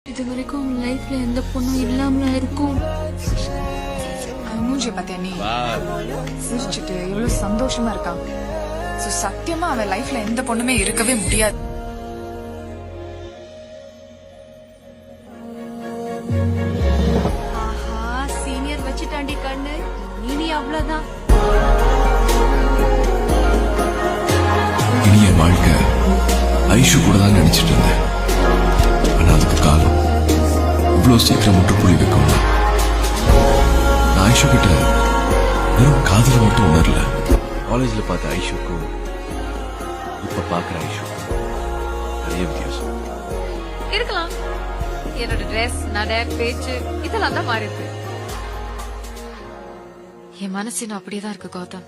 இது வரைக்கும் அவன் லைஃப்ல எந்த பொண்ணும் இல்லாமல இருக்கும். அவன் மூஞ்சிய பாத்தியா நீ? சிரிச்சுட்டு எவ்வளவு சந்தோஷமா இருக்கான். சத்தியமா அவன் லைஃப்ல எந்த பொண்ணுமே இருக்கவே முடியாது. ஆஹா, சீனியர் வச்சுட்டாண்டி கண்ணு. நீ அவ்வளவுதான். இனிய வாழ்க்கை ஐஷு கூட தான் நினைச்சிட்டு இருந்தேன். ஆனா அதுக்கு காலம் இவ்வளவு சீக்கிரம் முற்றுப்புள்ளி வைக்கும். நான் ஐஷு கிட்ட வெறும் காதல மட்டும் உணரல. காலேஜ்ல பார்த்த ஐஷுக்கும் இப்ப பாக்குற ஐஷுக்கும் நிறைய வித்தியாசம் இருக்கலாம். என்னோட ட்ரெஸ், நட, பேச்சு இதெல்லாம் தான் மாறிருக்கு. என் மனசு இன்னும் அப்படியேதான் இருக்கு கௌதம்.